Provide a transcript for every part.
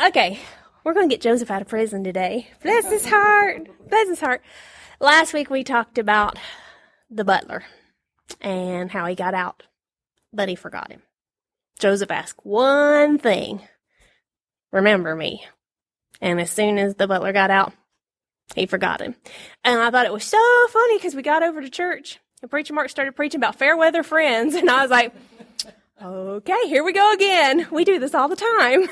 Okay, we're going to get Joseph out of prison today. Bless his heart. Bless his heart. Last week we talked about the butler and how he got out, but he forgot him. Joseph asked one thing: remember me. And as soon as the butler got out, he forgot him. And I thought it was so funny because we got over to church and Preacher Mark started preaching about fair weather friends. And I was like, okay, here we go again. We do this all the time.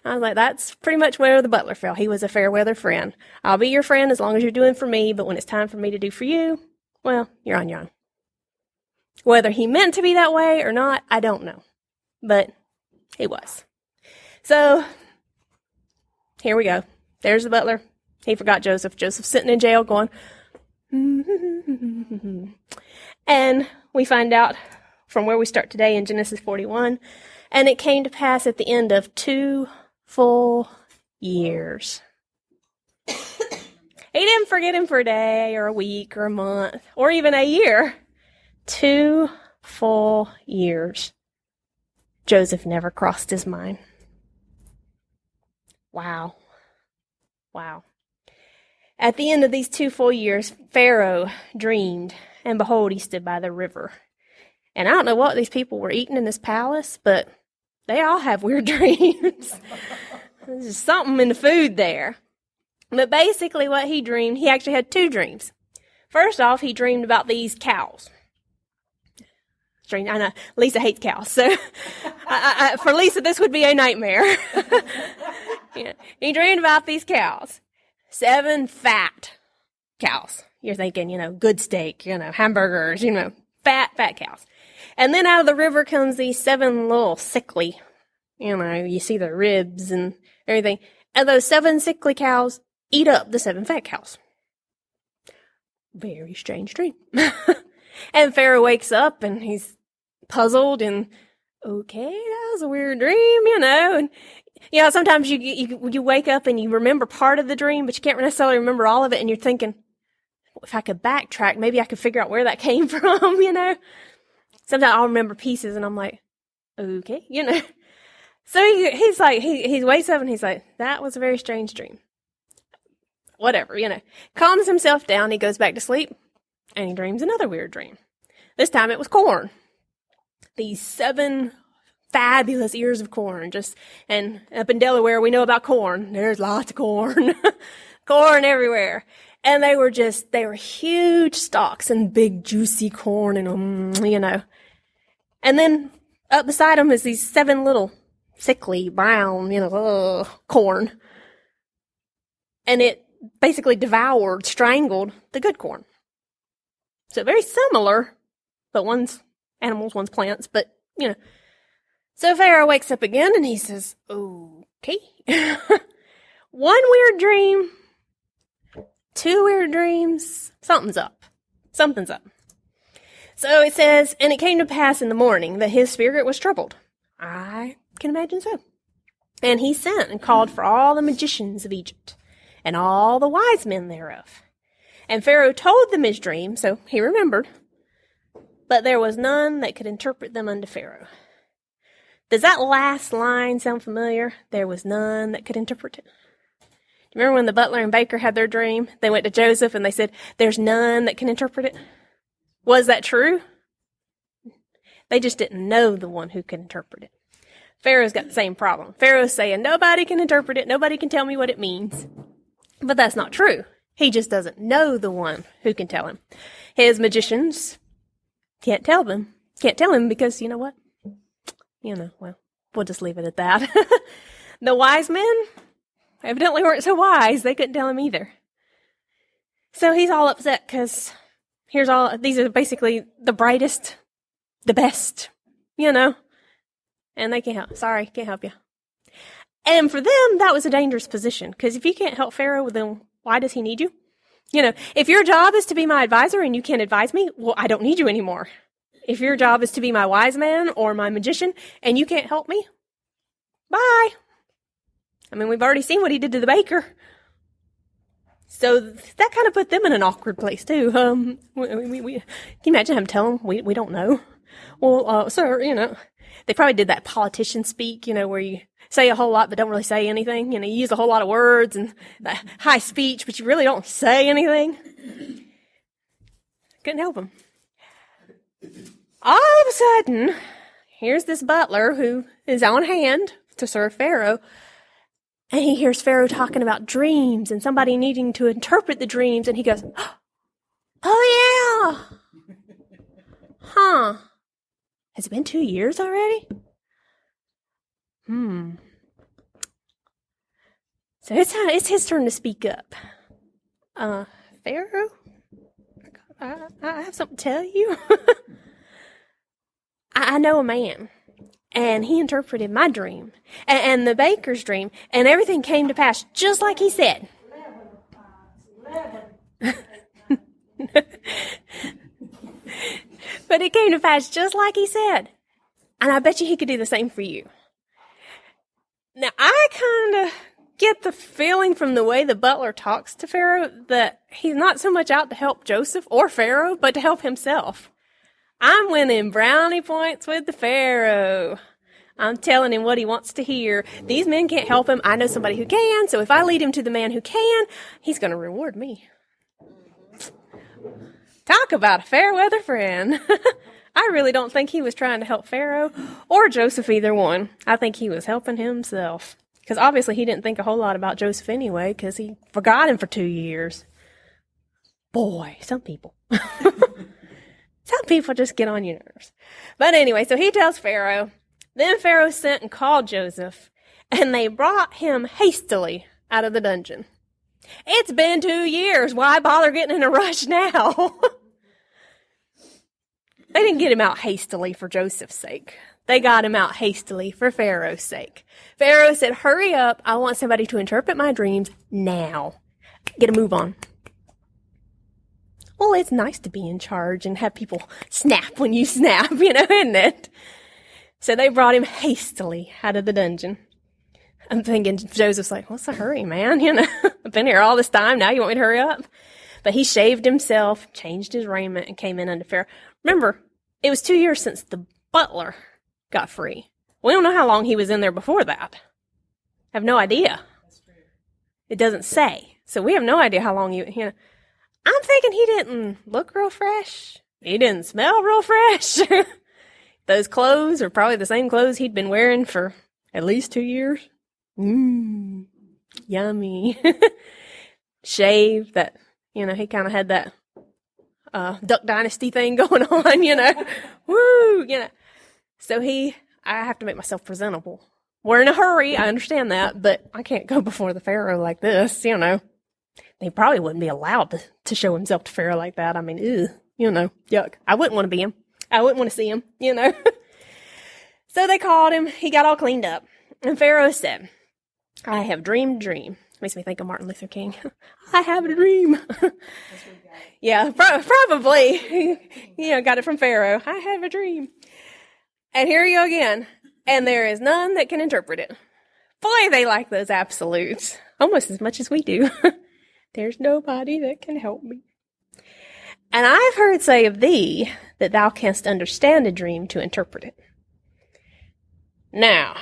I was like, that's pretty much where the butler fell. He was a fair weather friend. I'll be your friend as long as you're doing for me, but when it's time for me to do for you, well, you're on your own. Whether he meant to be that way or not, I don't know. But he was. So, here we go. There's the butler. He forgot Joseph. Joseph's sitting in jail going, and we find out from where we start today in Genesis 41, and it came to pass at the end of 2 full years. He didn't forget him for a day or a week or a month or even a year. 2 full years. Joseph never crossed his mind. Wow. Wow. At the end of these 2 full years, Pharaoh dreamed, and behold, he stood by the river. And I don't know what these people were eating in this palace, but they all have weird dreams. There's just something in the food there. But basically what he dreamed, he actually had 2 dreams. First off, he dreamed about these cows. I know, Lisa hates cows, so for Lisa, this would be a nightmare. Yeah. He dreamed about these cows. 7 fat cows. You're thinking, good steak, hamburgers, fat cows. And then out of the river comes these 7 little sickly, you see the ribs and everything. And those 7 sickly cows eat up the 7 fat cows. Very strange dream. And Pharaoh wakes up and he's puzzled and, okay, that was a weird dream, and sometimes you wake up and you remember part of the dream, but you can't necessarily remember all of it, and you're thinking, if I could backtrack, maybe I could figure out where that came from, Sometimes I'll remember pieces, and I'm like, okay, So he's like, he wakes up and he's like, that was a very strange dream. Whatever, Calms himself down, he goes back to sleep, and he dreams another weird dream. This time it was corn. These 7 fabulous ears of corn, and up in Delaware, we know about corn. There's lots of corn. Corn everywhere. And they were huge stalks and big juicy corn and, And then up beside them is these 7 little sickly brown, corn. And it basically devoured, strangled the good corn. So very similar, but one's animals, one's plants, but, So Pharaoh wakes up again and he says, okay. 1 weird dream, 2 weird dreams, something's up. Something's up. So it says, and it came to pass in the morning that his spirit was troubled. I can imagine so. And he sent and called for all the magicians of Egypt and all the wise men thereof. And Pharaoh told them his dream, so he remembered. But there was none that could interpret them unto Pharaoh. Does that last line sound familiar? There was none that could interpret it. Do you remember when the butler and baker had their dream? They went to Joseph and they said, there's none that can interpret it. Was that true? They just didn't know the one who could interpret it. Pharaoh's got the same problem. Pharaoh's saying, nobody can interpret it. Nobody can tell me what it means. But that's not true. He just doesn't know the one who can tell him. His magicians can't tell them. Can't tell him because, you know what? Well, we'll just leave it at that. The wise men evidently weren't so wise. They couldn't tell him either. So he's all upset because these are basically the brightest, the best, and they can't help. Sorry, can't help you. And for them, that was a dangerous position because if you can't help Pharaoh, then why does he need you? If your job is to be my advisor and you can't advise me, well, I don't need you anymore. If your job is to be my wise man or my magician and you can't help me, bye. We've already seen what he did to the baker. So that kind of put them in an awkward place too. Can you imagine him telling them, we don't know? Well, sir, they probably did that politician speak, where say a whole lot but don't really say anything. You use a whole lot of words and high speech, but you really don't say anything. Couldn't help him. All of a sudden, here's this butler who is on hand to serve Pharaoh, and he hears Pharaoh talking about dreams and somebody needing to interpret the dreams, and he goes, oh yeah! Huh. Has it been 2 years already? So it's his turn to speak up. Pharaoh? I have something to tell you. I know a man, and he interpreted my dream, and the baker's dream, and everything came to pass just like he said. But it came to pass just like he said. And I bet you he could do the same for you. Now, I kind of get the feeling from the way the butler talks to Pharaoh that he's not so much out to help Joseph or Pharaoh, but to help himself. I'm winning brownie points with the Pharaoh. I'm telling him what he wants to hear. These men can't help him. I know somebody who can, so if I lead him to the man who can, he's going to reward me. Talk about a fair weather friend. I really don't think he was trying to help Pharaoh or Joseph, either one. I think he was helping himself. Because obviously he didn't think a whole lot about Joseph anyway, because he forgot him for 2 years. Boy, some people. Some people just get on your nerves. But anyway, so he tells Pharaoh. Then Pharaoh sent and called Joseph, and they brought him hastily out of the dungeon. It's been 2 years. Why bother getting in a rush now? They didn't get him out hastily for Joseph's sake. They got him out hastily for Pharaoh's sake. Pharaoh said, hurry up. I want somebody to interpret my dreams now. Get a move on. Well, it's nice to be in charge and have people snap when you snap, isn't it? So they brought him hastily out of the dungeon. I'm thinking Joseph's like, what's the hurry, man? I've been here all this time. Now you want me to hurry up? But he shaved himself, changed his raiment, and came in unto Pharaoh. Remember, it was 2 years since the butler got free. We don't know how long he was in there before that. I have no idea. It doesn't say. So we have no idea how long I'm thinking he didn't look real fresh. He didn't smell real fresh. Those clothes are probably the same clothes he'd been wearing for at least 2 years. Yummy. Shave that, he kind of had that Duck Dynasty thing going on, Woo, So I have to make myself presentable. We're in a hurry, I understand that, but I can't go before the Pharaoh like this, He probably wouldn't be allowed to show himself to Pharaoh like that. I mean, yuck. I wouldn't want to be him. I wouldn't want to see him, So they called him. He got all cleaned up. And Pharaoh said, I have dreamed a dream. Makes me think of Martin Luther King. I have a dream. Yeah, probably. Got it from Pharaoh. I have a dream. And here you go again. And there is none that can interpret it. Boy, they like those absolutes. Almost as much as we do. There's nobody that can help me. And I've heard say of thee that thou canst understand a dream to interpret it. Now,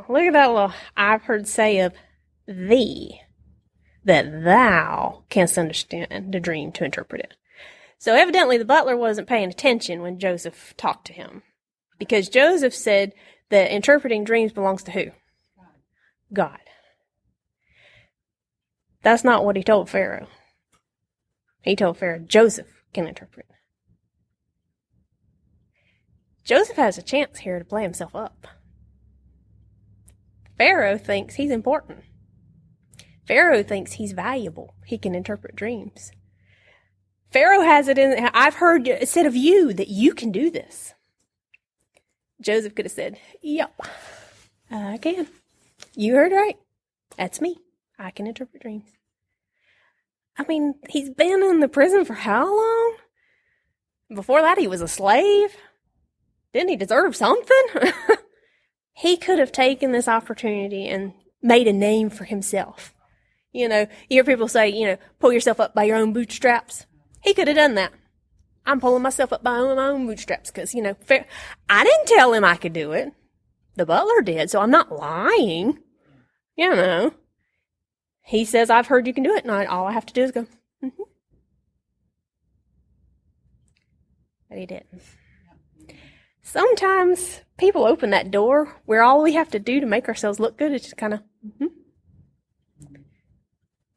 look at that little I've heard say of thee, that thou canst understand a dream to interpret it. So evidently the butler wasn't paying attention when Joseph talked to him. Because Joseph said that interpreting dreams belongs to who? God. That's not what he told Pharaoh. He told Pharaoh, Joseph can interpret. Joseph has a chance here to play himself up. Pharaoh thinks he's important. Pharaoh thinks he's valuable. He can interpret dreams. Pharaoh has it in, I've heard it said of you that you can do this. Joseph could have said, yep, I can. You heard right. That's me. I can interpret dreams. I mean, he's been in the prison for how long? Before that, he was a slave. Didn't he deserve something? He could have taken this opportunity and made a name for himself. You hear people say, pull yourself up by your own bootstraps. He could have done that. I'm pulling myself up by my own bootstraps because, I didn't tell him I could do it. The butler did, so I'm not lying. You know. He says, I've heard you can do it, and all I have to do is go, mm-hmm. But he didn't. Sometimes people open that door where all we have to do to make ourselves look good is just kind of, mm-hmm.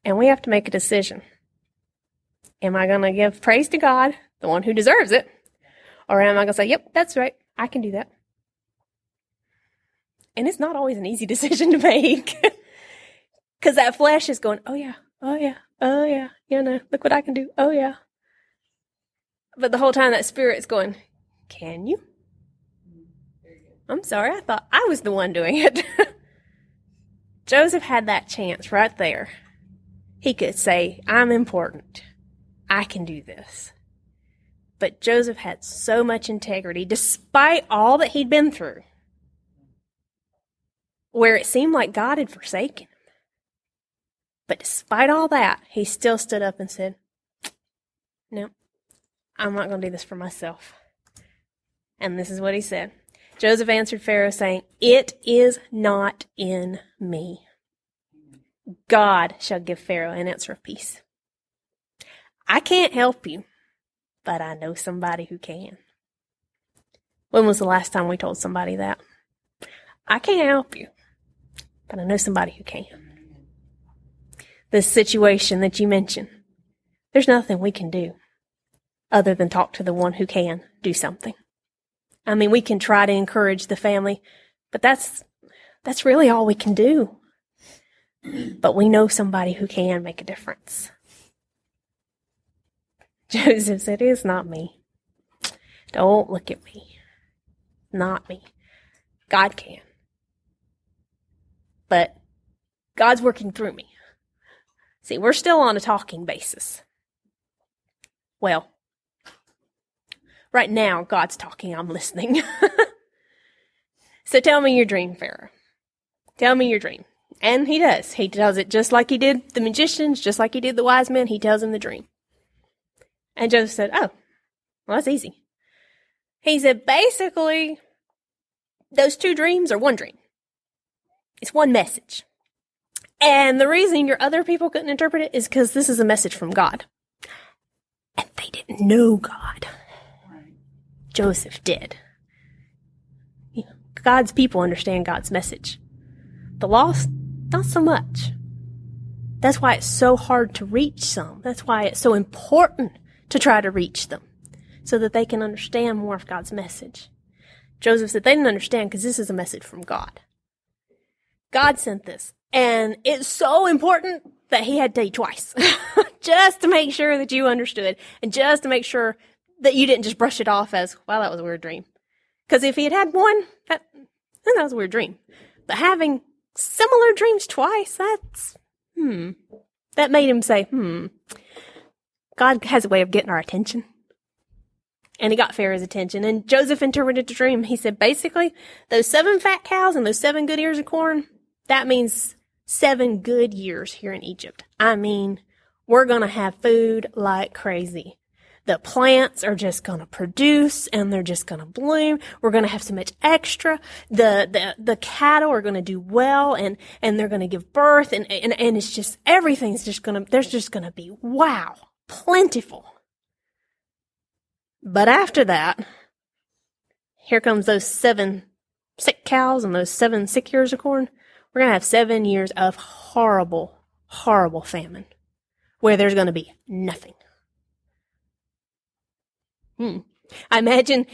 And we have to make a decision. Am I going to give praise to God, the one who deserves it? Or am I going to say, yep, that's right, I can do that? And it's not always an easy decision to make. Because that flesh is going, oh yeah, oh yeah, oh yeah, you know, look what I can do, oh yeah. But the whole time that spirit's going, can you? I'm sorry, I thought I was the one doing it. Joseph had that chance right there. He could say, I'm important. I can do this. But Joseph had so much integrity, despite all that he'd been through, where it seemed like God had forsaken him. But despite all that, he still stood up and said, no, I'm not going to do this for myself. And this is what he said. Joseph answered Pharaoh, saying, it is not in me. God shall give Pharaoh an answer of peace. I can't help you, but I know somebody who can. When was the last time we told somebody that? I can't help you, but I know somebody who can. This situation that you mentioned, there's nothing we can do other than talk to the one who can do something. I mean, we can try to encourage the family, but that's really all we can do. But we know somebody who can make a difference. Joseph said, it's not me. Don't look at me. Not me. God can. But God's working through me. See, we're still on a talking basis. Well, right now, God's talking, I'm listening. So tell me your dream, Pharaoh. Tell me your dream. And he does. He does it just like he did the magicians, just like he did the wise men. He tells them the dream. And Joseph said, oh, well, that's easy. He said, basically, those two dreams are one dream. It's one message. And the reason your other people couldn't interpret it is because this is a message from God. And they didn't know God. Joseph did. You know, God's people understand God's message. The lost, not so much. That's why it's so hard to reach some. That's why it's so important to try to reach them so that they can understand more of God's message. Joseph said they didn't understand because this is a message from God. God sent this. And it's so important that he had to tell you twice just to make sure that you understood and just to make sure that you didn't just brush it off as, well, that was a weird dream. Because if he had had one, that was a weird dream. But having similar dreams twice, that's, that made him say, God has a way of getting our attention. And he got Pharaoh's attention. And Joseph interpreted the dream. He said, basically, those 7 fat cows and those 7 good ears of corn, that means 7 good years here in Egypt. I mean, we're going to have food like crazy. The plants are just going to produce and they're just going to bloom. We're going to have so much extra. The cattle are going to do well and they're going to give birth and it's just, everything's just going to, there's just going to be, wow, plentiful. But after that, here comes those 7 sick cows and those 7 sick ears of corn. We're going to have 7 years of horrible, horrible famine where there's going to be nothing. I imagine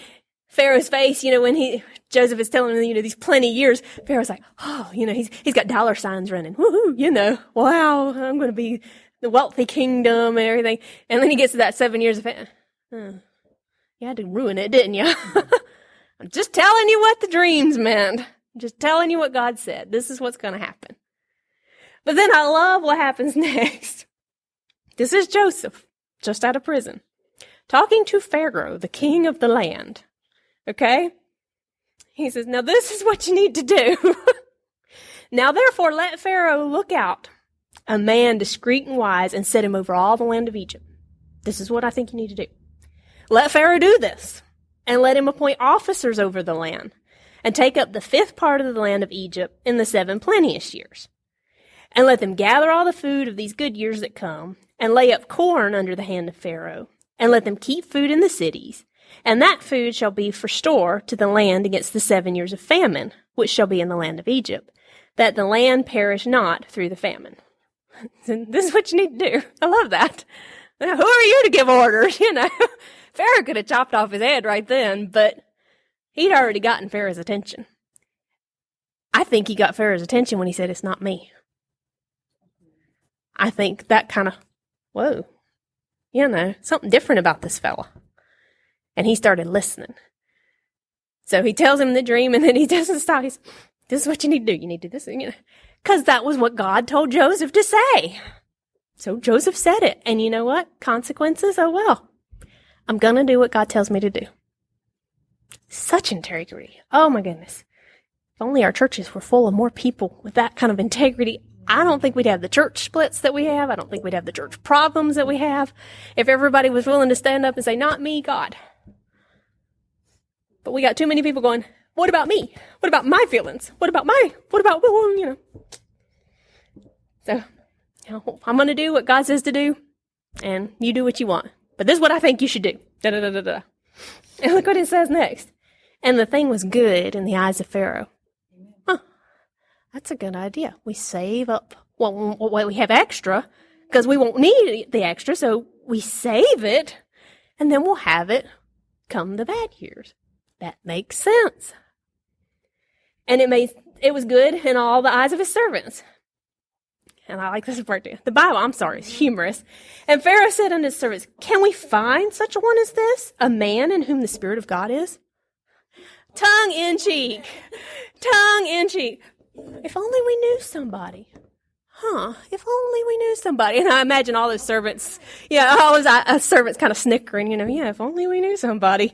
Pharaoh's face, when Joseph is telling him, these plenty years, Pharaoh's like, oh, he's got dollar signs running. Woohoo, wow, I'm going to be the wealthy kingdom and everything. And then he gets to that 7 years of famine. You had to ruin it, didn't you? I'm just telling you what the dreams meant. I'm just telling you what God said. This is what's going to happen. But then I love what happens next. This is Joseph, just out of prison, talking to Pharaoh, the king of the land. Okay? He says, now this is what you need to do. Now therefore let Pharaoh look out a man discreet and wise and set him over all the land of Egypt. This is what I think you need to do. Let Pharaoh do this and let him appoint officers over the land. and take up the 5th part of the land of Egypt in the 7 plenteous years. And let them gather all the food of these good years that come, and lay up corn under the hand of Pharaoh, and let them keep food in the cities, and that food shall be for store to the land against the 7 years of famine, which shall be in the land of Egypt, that the land perish not through the famine. This is what you need to do. I love that. Now, who are you to give orders? Pharaoh could have chopped off his head right then, but he'd already gotten Pharaoh's attention. I think he got Pharaoh's attention when he said, "It's not me." I think that kind of, whoa, something different about this fella. And he started listening. So he tells him the dream, and then he doesn't stop. He's, "This is what you need to do. You need to do this." Because that was what God told Joseph to say. So Joseph said it. And you know what? Consequences? Oh, well. I'm going to do what God tells me to do. Such integrity. Oh, my goodness. If only our churches were full of more people with that kind of integrity, I don't think we'd have the church splits that we have. I don't think we'd have the church problems that we have. If everybody was willing to stand up and say, "Not me, God." But we got too many people going, "What about me? What about my feelings? What about So, I'm going to do what God says to do, and you do what you want. But this is what I think you should do. Da, da, da, da, da. And look what it says next. And the thing was good in the eyes of Pharaoh. That's a good idea. We save up. Well, we have extra, because we won't need the extra, so we save it, and then we'll have it come the bad years. That makes sense. And it was good in all the eyes of his servants. And I like this part too. The Bible, is humorous. And Pharaoh said unto his servants, "Can we find such a one as this, a man in whom the Spirit of God is?" Tongue in cheek. Tongue in cheek. If only we knew somebody. If only we knew somebody. And I imagine all those servants, all those servants kind of snickering, if only we knew somebody.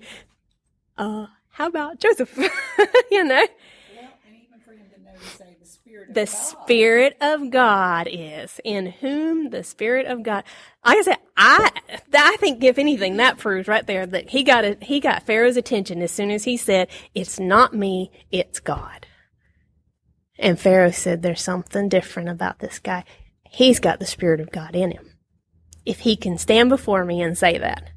How about Joseph? The Spirit of God is, in whom the Spirit of God. Like I said, I think if anything, that proves right there that he got Pharaoh's attention as soon as he said, "It's not me, it's God." And Pharaoh said, "There's something different about this guy. He's got the Spirit of God in him. If he can stand before me and say that."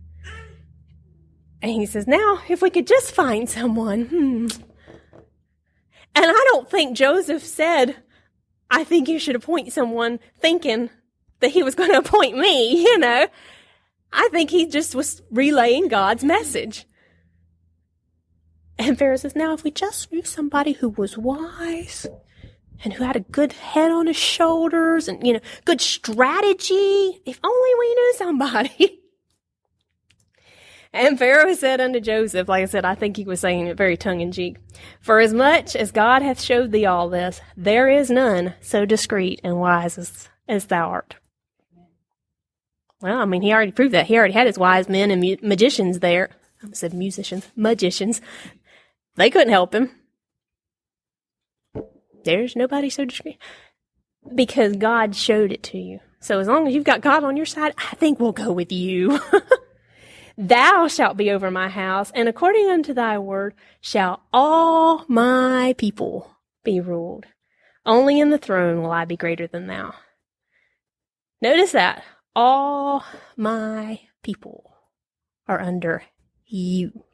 And he says, "Now, if we could just find someone, And I don't think Joseph said, "I think you should appoint someone," thinking that he was going to appoint me, I think he just was relaying God's message. And Pharaoh says, "Now, if we just knew somebody who was wise and who had a good head on his shoulders and, good strategy, if only we knew somebody." And Pharaoh said unto Joseph, like I said, I think he was saying it very tongue-in-cheek, "For as much as God hath showed thee all this, there is none so discreet and wise as thou art." Well, he already proved that. He already had his wise men and magicians there. I said magicians. They couldn't help him. There's nobody so discreet. Because God showed it to you. So as long as you've got God on your side, I think we'll go with you. "Thou shalt be over my house, and according unto thy word shall all my people be ruled. Only in the throne will I be greater than thou." Notice that. All my people are under you.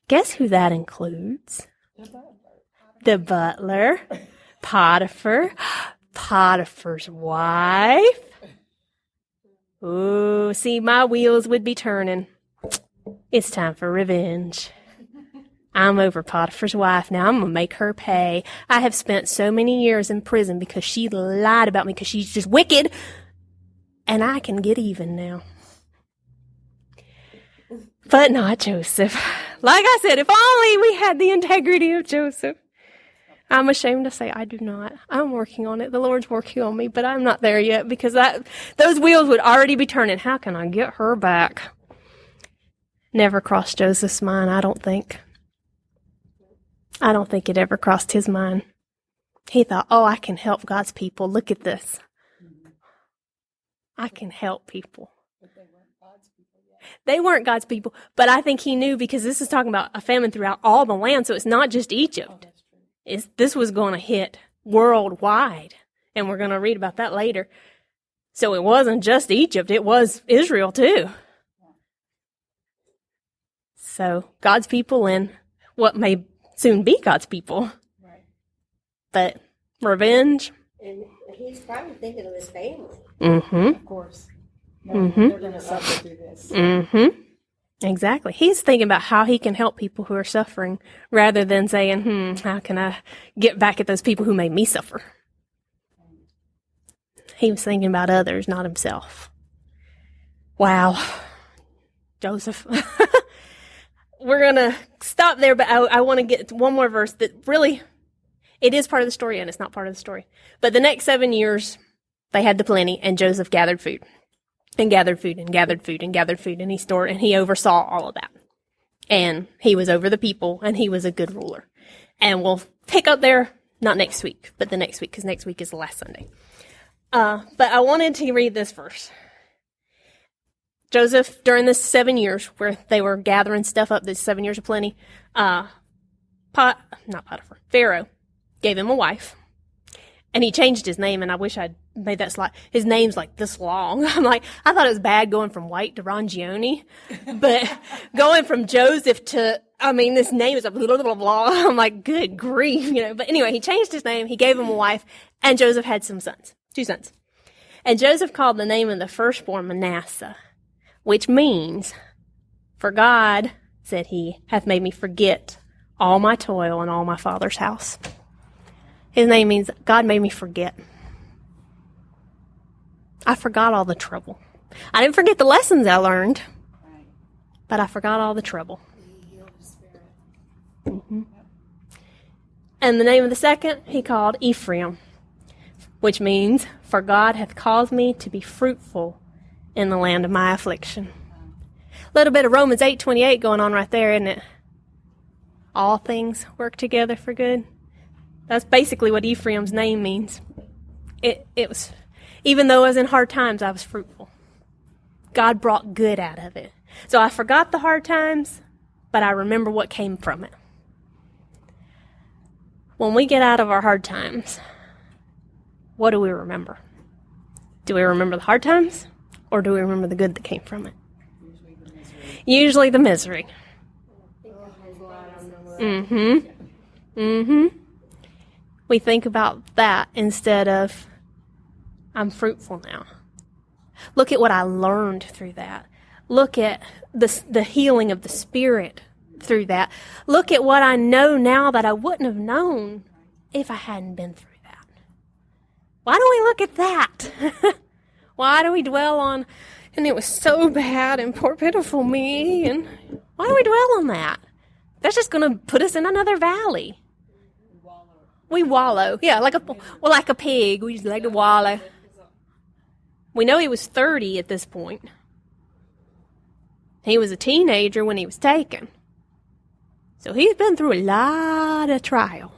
Guess who that includes? The butler. Potiphar. Potiphar's wife. Ooh, see, my wheels would be turning. It's time for revenge. I'm over Potiphar's wife now. I'm going to make her pay. I have spent so many years in prison because she lied about me because she's just wicked. And I can get even now. But not Joseph. Like I said, if only we had the integrity of Joseph. I'm ashamed to say I do not. I'm working on it. The Lord's working on me, but I'm not there yet because those wheels would already be turning. How can I get her back? Never crossed Joseph's mind, I don't think. I don't think it ever crossed his mind. He thought, "Oh, I can help God's people. Look at this. I can help people." But they weren't God's people yet. They weren't God's people, but I think he knew because this is talking about a famine throughout all the land, so it's not just Egypt. This was going to hit worldwide, and we're going to read about that later. So it wasn't just Egypt, it was Israel too. So God's people and what may soon be God's people. Right. But revenge. And he's probably thinking of his family. Mm-hmm. Of course. They're going to suffer through this. Mm-hmm. Exactly. He's thinking about how he can help people who are suffering rather than saying, how can I get back at those people who made me suffer? He was thinking about others, not himself. Wow. Joseph. We're going to stop there, but I want to get one more verse that really, it is part of the story and it's not part of the story. But the next 7 years, they had the plenty and Joseph gathered food. And gathered food and gathered food and gathered food and he stored and he oversaw all of that. And he was over the people and he was a good ruler. And we'll pick up there, not next week, but the next week, because next week is the last Sunday. But I wanted to read this verse. Joseph, during this 7 years where they were gathering stuff up, this 7 years of plenty, Pharaoh gave him a wife. And he changed his name, and I wish I'd made that slide. His name's like this long. I thought it was bad going from White to Rongione, but going from Joseph to, this name is a blah, blah, blah, blah. I'm like, good grief, But anyway, he changed his name, he gave him a wife, and Joseph had 2 sons. And Joseph called the name of the firstborn Manasseh, which means, for God, said he, hath made me forget all my toil and all my father's house. His name means God made me forget. I forgot all the trouble. I didn't forget the lessons I learned, but I forgot all the trouble. Mm-hmm. And the name of the second, he called Ephraim, which means, for God hath caused me to be fruitful in the land of my affliction. A little bit of Romans 8:28 going on right there, isn't it? All things work together for good. That's basically what Ephraim's name means. It was, even though I was in hard times, I was fruitful. God brought good out of it. So I forgot the hard times, but I remember what came from it. When we get out of our hard times, what do we remember? Do we remember the hard times, or do we remember the good that came from it? Usually the misery. We think about that instead of, I'm fruitful now. Look at what I learned through that. Look at the healing of the Spirit through that. Look at what I know now that I wouldn't have known if I hadn't been through that. Why do we look at that? Why do we dwell on, and it was so bad and poor pitiful me, and why do we dwell on that? That's just going to put us in another valley. We wallow. Yeah, like a pig. We just like to wallow. We know he was 30 at this point. He was a teenager when he was taken. So he's been through a lot of trial.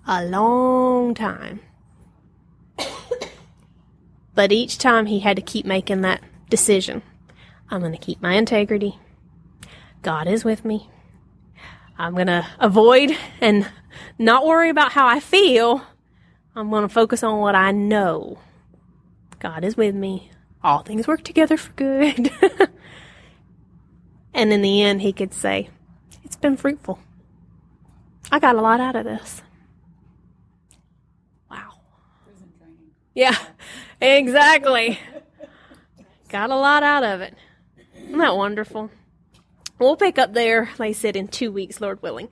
A long time. But each time he had to keep making that decision. I'm going to keep my integrity. God is with me. I'm going to avoid and not worry about how I feel. I'm going to focus on what I know. God is with me. All things work together for good. And in the end, he could say, it's been fruitful. I got a lot out of this. Wow. Yeah, exactly. Got a lot out of it. Isn't that wonderful? We'll pick up there, like I said, in 2 weeks, Lord willing.